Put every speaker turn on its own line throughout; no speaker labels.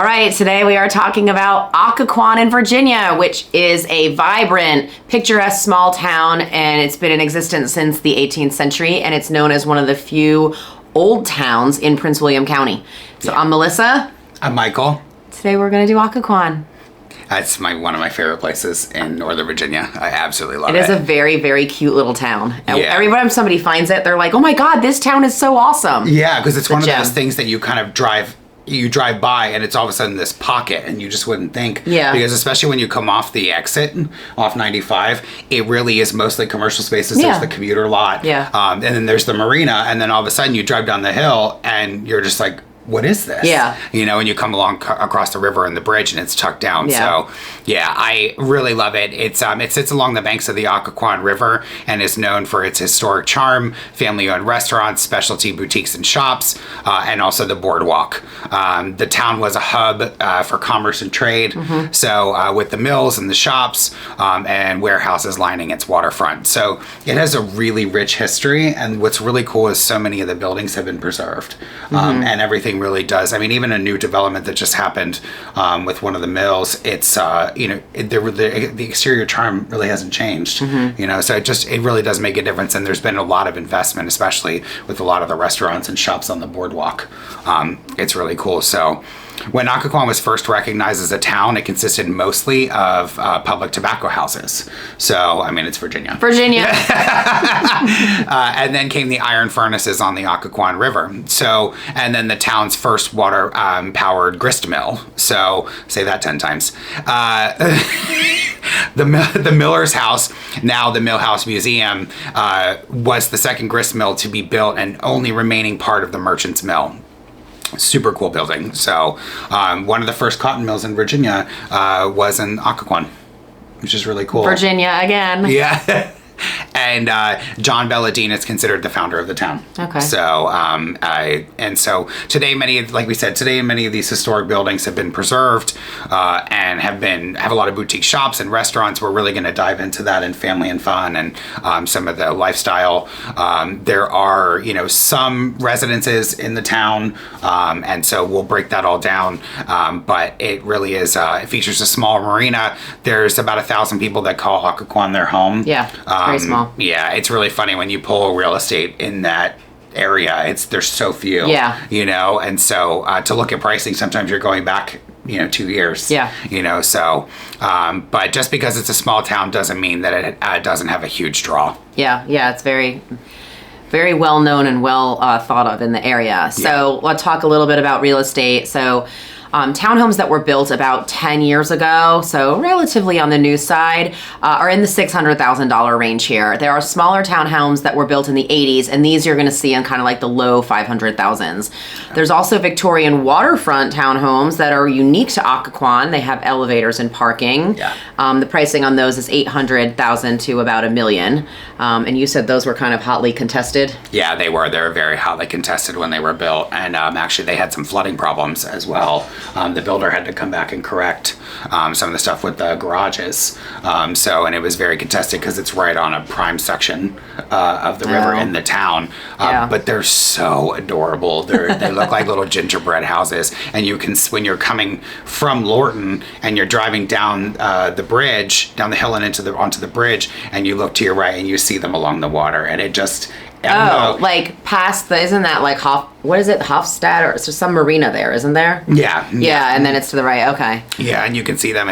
All right, today we are talking about Occoquan in Virginia, which is a vibrant, picturesque small town, and it's been in existence since the 18th century, and it's known as one of the few old towns in Prince William County. So I'm Melissa.
I'm Michael.
Today we're going to do Occoquan.
It's one of my favorite places in Northern Virginia. I absolutely love it.
It is a very, very cute little town. And
Yeah.
every time somebody finds it, they're like, oh my God, this town is so awesome.
Yeah, because it's one of
gem.
those things that you kind of drive by and it's all of a sudden this pocket and you just wouldn't think.
Yeah.
Because especially when you come off the exit, off 95, it really is mostly commercial spaces.
Yeah.
There's the commuter lot.
Yeah.
And then there's the marina, and then all of a sudden you drive down the hill and you're just like, what is this?
Yeah.
You know, and you come along across the river and the bridge and it's tucked down.
Yeah.
So, yeah, I really love it. It sits along the banks of the Occoquan River and is known for its historic charm, family-owned restaurants, specialty boutiques and shops, and also the boardwalk. The town was a hub for commerce and trade. Mm-hmm. So, with the mills and the shops and warehouses lining its waterfront. So, it has a really rich history. And what's really cool is so many of the buildings have been preserved. And everything really does. I mean, even a new development that just happened with one of the mills, it's the exterior charm really hasn't changed. You know, so it really does make a difference. And there's been a lot of investment, especially with a lot of the restaurants and shops on the boardwalk. It's really cool. So when Occoquan was first recognized as a town, it consisted mostly of public tobacco houses. So, I mean, it's Virginia. And then came the iron furnaces on the Occoquan River. So, and then the town's first water powered grist mill. So, say that 10 times. The Miller's House, now the Mill House Museum, was the second grist mill to be built and only remaining part of the Merchant's Mill. Super cool building. So, one of the first cotton mills in Virginia was in Occoquan, which is really cool.
Virginia again.
Yeah. And John Belladine is considered the founder of the town.
Okay.
So, so today, many of these historic buildings have been preserved and have a lot of boutique shops and restaurants. We're really going to dive into that in family and fun and some of the lifestyle. There are, some residences in the town, and so we'll break that all down. But it really is. It features a small marina. There's about 1,000 people that call Occoquan their home.
Yeah. Very small.
Yeah, it's really funny when you pull real estate in that area. There's so few.
Yeah.
And so to look at pricing, sometimes you're going back 2 years.
Yeah.
So but just because it's a small town doesn't mean that it doesn't have a huge draw.
Yeah. It's very, very well known and well thought of in the area. So let's talk a little bit about real estate. So townhomes that were built about 10 years ago, so relatively on the new side, are in the $600,000 range here. There are smaller townhomes that were built in the 80s, and these you're going to see in kind of like the low 500,000s. There's also Victorian waterfront townhomes that are unique to Occoquan. They have elevators and parking.
Yeah.
The pricing on those is $800,000 to about $1 million. And you said those were kind of hotly contested?
Yeah, they were. They were very hotly contested when they were built, and actually they had some flooding problems as well. The builder had to come back and correct some of the stuff with the garages. And it was very contested because it's right on a prime section of the river in the town. But they're so adorable. They look like little gingerbread houses. And you can, when you're coming from Lorton and you're driving down the bridge, down the hill and onto the bridge, and you look to your right and you see them along the water. And it just...
like past isn't that like Hofstad, or it's just some marina there, isn't there?
Yeah,
and then it's to the right. Okay.
Yeah, and you can see them.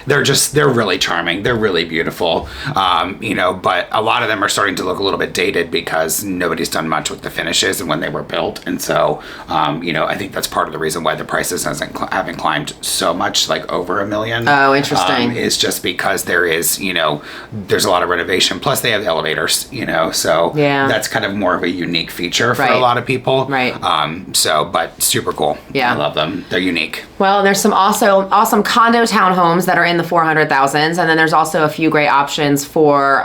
They're really charming. They're really beautiful. But a lot of them are starting to look a little bit dated because nobody's done much with the finishes and when they were built. And so, I think that's part of the reason why the prices haven't climbed so much, like over $1 million.
Oh, interesting.
Is just because there's a lot of renovation. Plus, they have elevators. So that's kind of more of a unique feature for a lot of people.
Right.
But super cool.
Yeah.
I love them. They're unique.
Well, there's some also awesome condo townhomes that are in the 400,000s, and then there's also a few great options for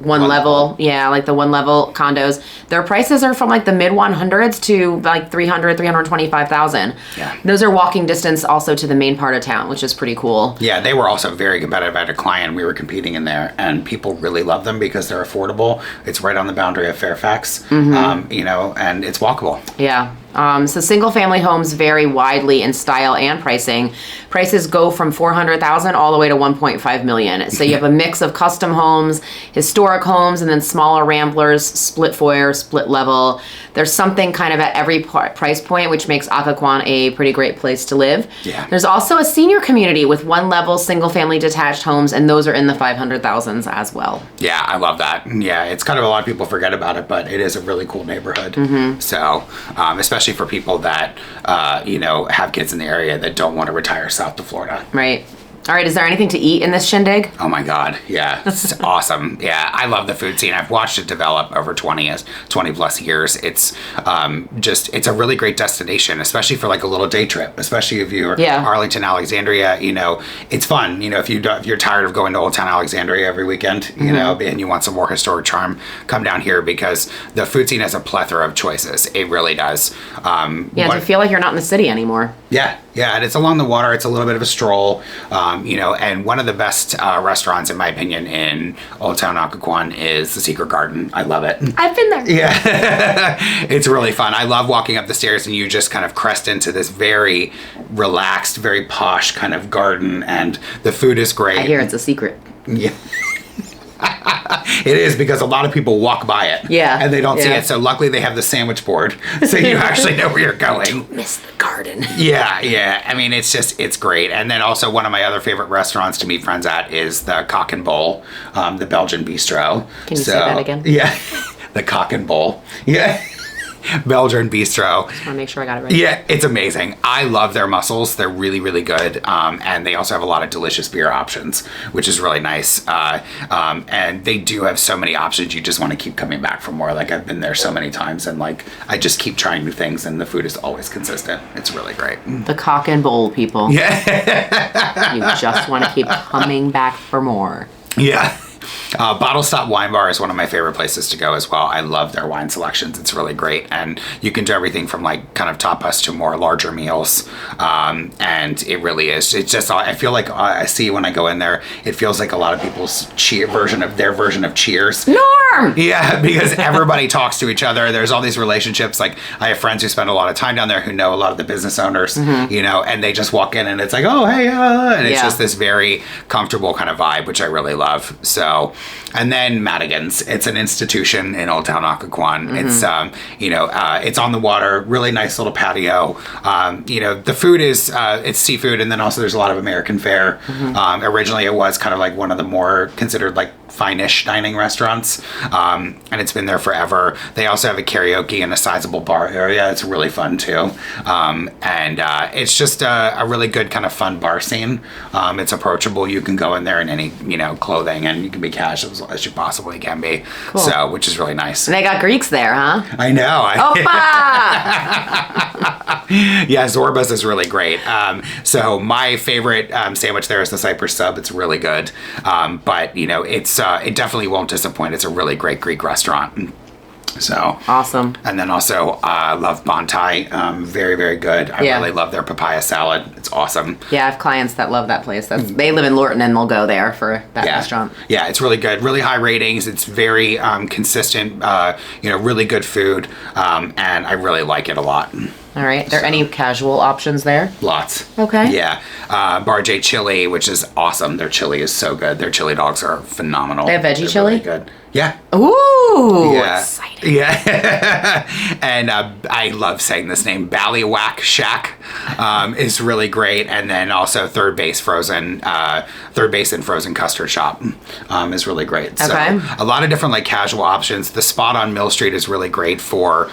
one level. Yeah, like the one level condos. Their prices are from like the mid 100s to like 325,000.
Yeah.
Those are walking distance also to the main part of town, which is pretty cool.
Yeah, they were also very competitive. I had a client, we were competing in there, and people really love them because they're affordable. It's right on the boundary of Fairfax, and it's walkable.
Yeah. So single family homes vary widely in style and pricing. Prices go from $400,000 all the way to $1.5 million. So you have a mix of custom homes, historic homes, and then smaller ramblers, split foyer, split level. There's something kind of at every price point, which makes Occoquan a pretty great place to live.
Yeah.
There's also a senior community with one level single family detached homes, and those are in the 500,000s as well.
Yeah, I love that. Yeah, it's kind of a lot of people forget about it, but it is a really cool neighborhood. So, especially for people that, have kids in the area that don't want to retire south to Florida.
Right. All right, is there anything to eat in this shindig?
Oh my God, yeah, it's awesome. Yeah, I love the food scene. I've watched it develop over 20 plus years. It's it's a really great destination, especially for like a little day trip, especially if you're Arlington, Alexandria, it's fun. If you're tired of going to Old Town Alexandria every weekend, and you want some more historic charm, come down here because the food scene has a plethora of choices. It really does.
To feel like you're not in the city anymore.
Yeah, and it's along the water. It's a little bit of a stroll, and one of the best restaurants, in my opinion, in Old Town Occoquan is the Secret Garden. I love it.
I've been there.
Yeah, it's really fun. I love walking up the stairs and you just kind of crest into this very relaxed, very posh kind of garden, and the food is great.
I hear it's a secret.
Yeah. It is, because a lot of people walk by it.
Yeah.
And they don't see it. So luckily they have the sandwich board, so you actually know where you're going.
Don't miss the garden.
Yeah. I mean, it's great. And then also one of my other favorite restaurants to meet friends at is the Cock and Bowl, the Belgian bistro.
Can you say that again?
Yeah. The Cock and Bowl. Yeah. Belgian bistro.
Just want to make sure I got it right.
Yeah, it's amazing. I love their mussels. They're really, really good. And they also have a lot of delicious beer options, which is really nice. And they do have so many options. You just want to keep coming back for more. Like, I've been there so many times, and like, I just keep trying new things, and the food is always consistent. It's really great.
The Cock and Bowl, people.
Yeah.
You just want to keep coming back for more.
Yeah. Bottle Stop Wine Bar is one of my favorite places to go as well. I love their wine selections. It's really great. And you can do everything from like kind of tapas to more larger meals. And it really is. It's just, I feel like I see when I go in there, it feels like a lot of people's version of Cheers.
Norm!
Yeah, because everybody talks to each other. There's all these relationships. Like, I have friends who spend a lot of time down there who know a lot of the business owners, and they just walk in and it's like, oh, hey, and it's just this very comfortable kind of vibe, which I really love. So, and then Madigan's. It's an institution in Old Town Occoquan. It's, it's on the water, really nice little patio. The food is, it's seafood, and then also there's a lot of American fare. Originally it was kind of like one of the more considered like fine-ish dining restaurants, and it's been there forever. They also have a karaoke and a sizable bar area. It's really fun too, and it's just a really good kind of fun bar scene. It's approachable. You can go in there in any clothing, and you can be casual as you possibly can be. Cool. So, which is really nice.
And they got Greeks there, huh?
I know.
Opa!
Yeah, Zorba's is really great. So my favorite sandwich there is the Cypress sub. It's really good, but it definitely won't disappoint. It's a really great Greek restaurant. So
awesome.
And then also love Bontai. Very, very good. I really love their papaya salad. It's awesome.
Yeah, I have clients that love that place. They live in Lorton and they'll go there for that restaurant.
Yeah, it's really good. Really high ratings. It's very consistent, really good food. And I really like it a lot.
All right. Are there any casual options there?
Lots.
Okay.
Yeah. Bar J Chili, which is awesome. Their chili is so good. Their chili dogs are phenomenal.
They have veggie chili?
Really good. Yeah.
Ooh.
Yeah.
Exciting.
Yeah. And I love saying this name. Ballywhack Shack is really great. And then also Third Base and Frozen Custard Shop is really great.
Okay.
So a lot of different like casual options. The spot on Mill Street is really great for,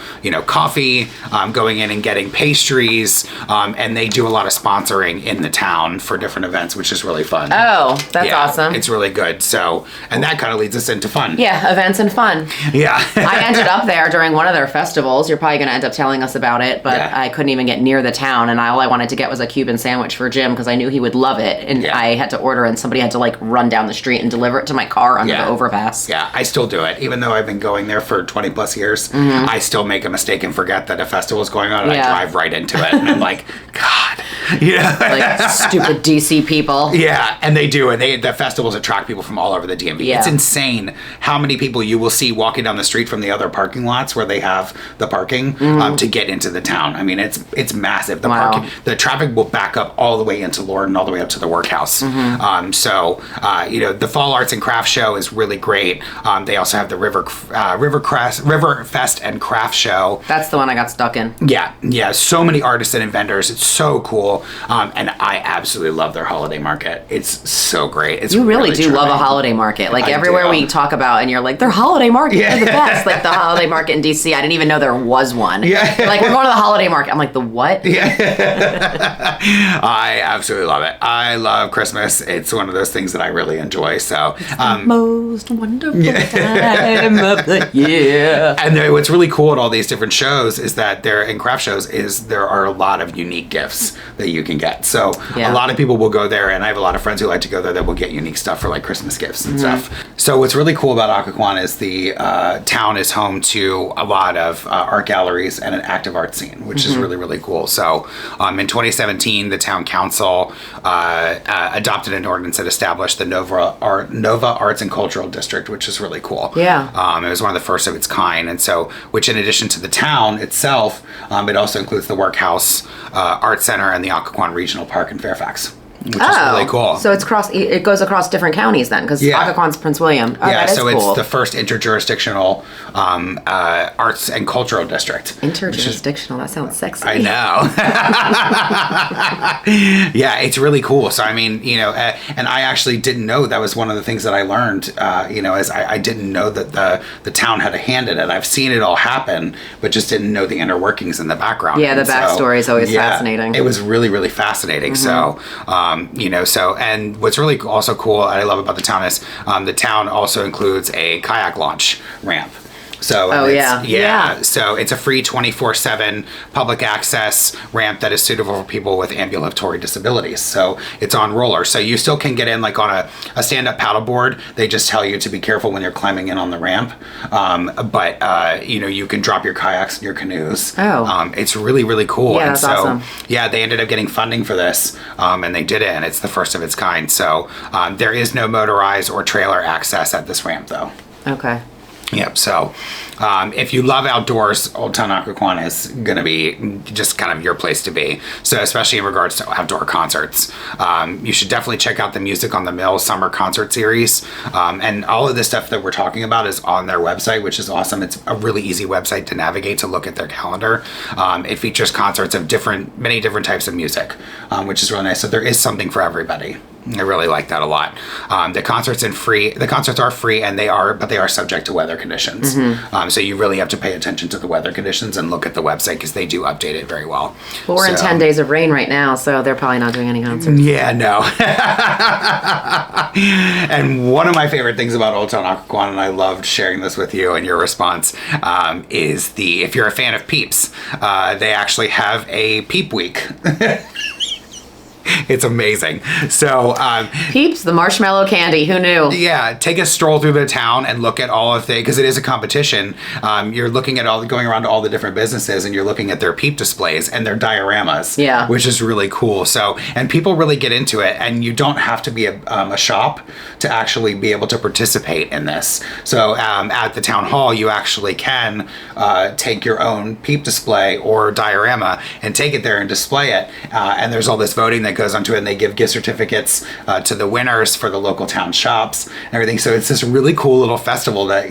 coffee, going in and getting pastries. And they do a lot of sponsoring in the town for different events, which is really fun.
Oh, that's awesome.
It's really good. So, and that kind of leads us into fun.
Yeah, events and fun.
Yeah.
I ended up there during one of their festivals. You're probably going to end up telling us about it, but I couldn't even get near the town, and all I wanted to get was a Cuban sandwich for Jim because I knew he would love it, and I had to order, and somebody had to like run down the street and deliver it to my car under the overpass.
Yeah, I still do it. Even though I've been going there for 20 plus years, I still make a mistake and forget that a festival is going on, and I drive right into it. And I'm like, God. Yeah.
Like stupid DC people.
Yeah, and they do. And the festivals attract people from all over the DMV.
Yeah.
It's insane how many people you will see walking down the street from the other parking lots where they have the parking to get into the town. I mean, it's massive. The traffic will back up all the way into Lorton, all the way up to the workhouse. The Fall Arts and Crafts Show is really great. They also have the Riverfest and Craft Show.
That's the one I got stuck in.
Yeah. So many artists and vendors. It's so cool. And I absolutely love their holiday market. It's so great. It's
you really do
charming.
love a holiday market. Like everywhere
do.
we talk about, and you're like, their holiday market are the best. Like the holiday market in DC. I didn't even know there was one. Yeah. Like we're going to the holiday market. I'm like, the what?
Yeah. I absolutely love it. I love Christmas. It's one of those things that I really enjoy. So
most wonderful time of the year.
And what's really cool at all these different shows is that craft shows is there are a lot of unique gifts that you can get. So a lot of people will go there, and I have a lot of friends who like to go there that will get unique stuff for like Christmas gifts and stuff. So what's really cool about Occoquan is the town is home to a lot of art galleries and an active art scene, which is really, really cool. So in 2017, the town council adopted an ordinance that established the Nova Arts and Cultural District, which is really cool.
Yeah.
It was one of the first of its kind. And so, which in addition to the town itself, it also includes the Workhouse Art Center and the Occoquan Regional Park in Fairfax, which is really cool.
So it goes across different counties then, because Occoquan's Prince William. Oh,
yeah,
that is
so
cool.
It's the first interjurisdictional arts and cultural district.
Interjurisdictional, that sounds sexy.
I know. Yeah, it's really cool. So I mean, and I actually didn't know that was one of the things that I learned. As I didn't know that the town had a hand in it. I've seen it all happen, but just didn't know the inner workings in the background.
Yeah, the backstory is always fascinating.
It was really, really fascinating. So. And what's really also cool I love about the town is the town also includes a kayak launch ramp. So so it's a free 24/7 public access ramp that is suitable for people with ambulatory disabilities. So it's on rollers. So you still can get in like on a stand-up paddleboard. They just tell you to be careful when you're climbing in on the ramp. But you can drop your kayaks and your canoes. It's really, really cool.
Yeah, that's awesome.
Yeah, they ended up getting funding for this, and they did it, and it's the first of its kind. So there is no motorized or trailer access at this ramp, though.
Okay.
Yep. So, if you love outdoors, Old Town Occoquan is going to be just kind of your place to be. So, especially in regards to outdoor concerts, you should definitely check out the Music on the Mill Summer Concert Series. And all of this stuff that we're talking about is on their website, which is awesome. It's a really easy website to navigate to look at their calendar. It features concerts of many different types of music, which is really nice. So there is something for everybody. I really like that a lot. The concerts are free, and they are subject to weather conditions. So you really have to pay attention to the weather conditions and look at the website because they do update it very well.
Well, we're in 10 days of rain right now, so they're probably not doing any concerts.
Yeah, no. And one of my favorite things about Old Town Occoquan, and I loved sharing this with you and your response, is if you're a fan of Peeps, they actually have a Peep Week. It's amazing. So
Peeps, the marshmallow candy. Who knew?
Yeah, take a stroll through the town and look at all of because it is a competition. You're looking at going around to all the different businesses, and you're looking at their Peep displays and their dioramas.
Yeah,
which is really cool. So, and people really get into it, and you don't have to be a shop to actually be able to participate in this. So, at the town hall, you actually can take your own Peep display or diorama and take it there and display it. And there's all this voting that goes onto it, and they give gift certificates to the winners for the local town shops and everything. So it's this really cool little festival that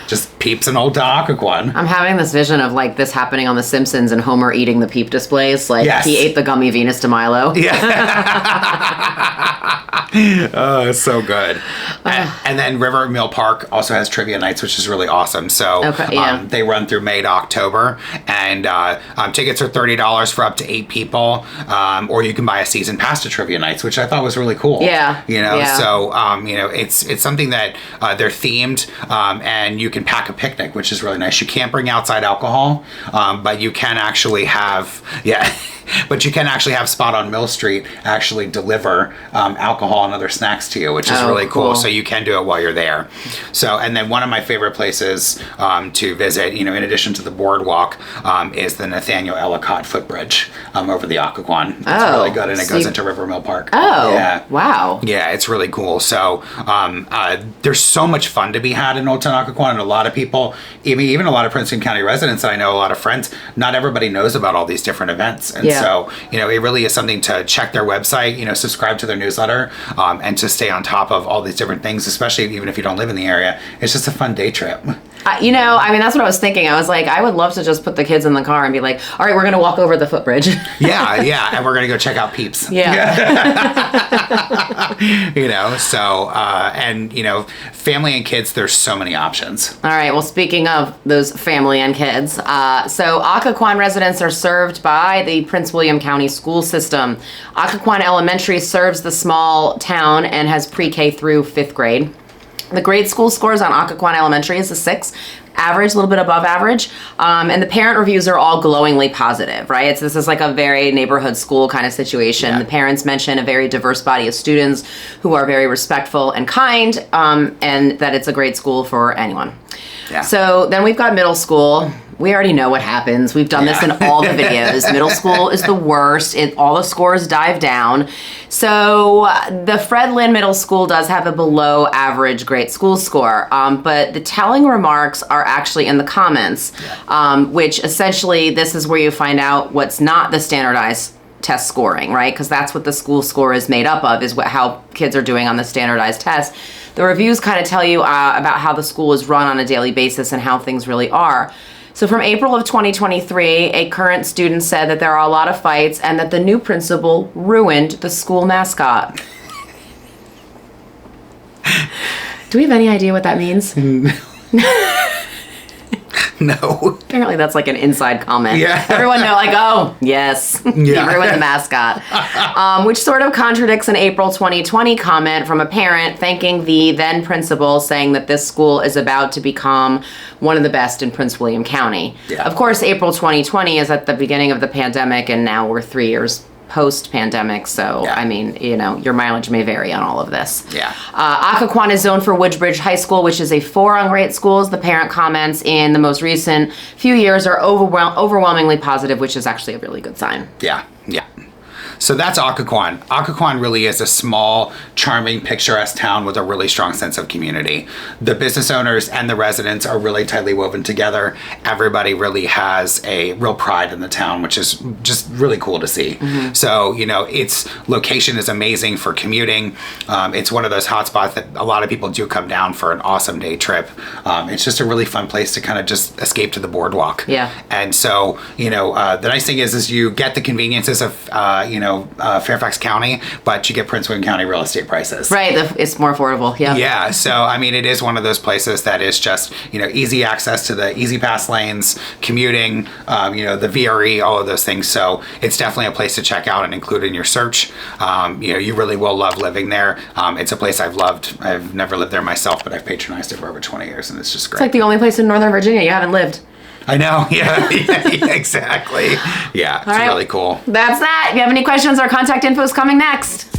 just Peeps in Old Town Occoquan.
I'm having this vision of like this happening on The Simpsons and Homer eating the Peep displays. Like he ate the gummy Venus de Milo.
Oh, it's so good. And then River Mill Park also has trivia nights, which is really awesome. So they run through May to October, and tickets are $30 for up to 8 people, or you can buy a season pass to trivia nights, which I thought was really cool. So it's something that they're themed, and you can pack a picnic, which is really nice. You can't bring outside alcohol, but you can actually have But you can actually have Spot on Mill Street actually deliver alcohol and other snacks to you, which is really cool. So you can do it while you're there. So, and then one of my favorite places to visit, in addition to the boardwalk, is the Nathaniel Ellicott footbridge over the Occoquan. It's really good, and it goes into River Mill Park.
Oh,
yeah.
Wow.
Yeah, it's really cool. So there's so much fun to be had in Old Town Occoquan, and a lot of people, even a lot of Prince William County residents that I know, a lot of friends, not everybody knows about all these different events. And so, it really is something to check their website, subscribe to their newsletter, and to stay on top of all these different things, especially even if you don't live in the area. It's just a fun day trip.
That's what I was thinking. I was like, I would love to just put the kids in the car and be like, all right, we're going to walk over the footbridge.
Yeah. And we're going to go check out Peeps.
Yeah.
Family and kids, there's so many options.
All right. Well, speaking of those family and kids, so Occoquan residents are served by the Prince William County school system. Occoquan Elementary serves the small town and has pre-K through 5th grade. The grade school scores on Occoquan Elementary is a 6, average, a little bit above average. And the parent reviews are all glowingly positive, right? This is like a very neighborhood school kind of situation. Yeah. The parents mention a very diverse body of students who are very respectful and kind, and that it's a great school for anyone. Yeah. So then we've got middle school. We already know what happens. We've done this in all the videos. Middle school is the worst. All the scores dive down. So the Fred Lynn Middle School does have a below average grade school score, but the telling remarks are actually in the comments, which essentially this is where you find out what's not the standardized test scoring, right? Because that's what the school score is made up of, is how kids are doing on the standardized test. The reviews kind of tell you about how the school is run on a daily basis and how things really are. So from April of 2023, a current student said that there are a lot of fights and that the new principal ruined the school mascot. Do we have any idea what that means?
No.
Apparently that's like an inside comment.
Yeah.
Everyone know, like, oh, yes, you ruined the mascot. Which sort of contradicts an April 2020 comment from a parent thanking the then principal, saying that this school is about to become one of the best in Prince William County. Yeah. Of course, April 2020 is at the beginning of the pandemic, and now we're 3 years post-pandemic, so your mileage may vary on all of this.
Yeah.
Occoquan is zoned for Woodbridge High School, which is a 4 on great schools. The parent comments in the most recent few years are overwhelmingly positive, which is actually a really good sign.
Yeah. So that's Occoquan. Occoquan really is a small, charming, picturesque town with a really strong sense of community. The business owners and the residents are really tightly woven together. Everybody really has a real pride in the town, which is just really cool to see. Mm-hmm. So, its location is amazing for commuting. It's one of those hotspots that a lot of people do come down for an awesome day trip. It's just a really fun place to kind of just escape to the boardwalk.
Yeah.
And so, the nice thing is you get the conveniences of, Fairfax County, but you get Prince William County real estate prices.
Right, it's more affordable, yeah.
Yeah, so it is one of those places that is just, easy access to the easy pass lanes, commuting, the VRE, all of those things. So it's definitely a place to check out and include in your search. You really will love living there. It's a place I've loved. I've never lived there myself, but I've patronized it for over 20 years, and it's just great.
It's like the only place in Northern Virginia you haven't lived.
I know, yeah, exactly. Yeah, it's really cool.
That's that. If you have any questions, our contact info is coming next.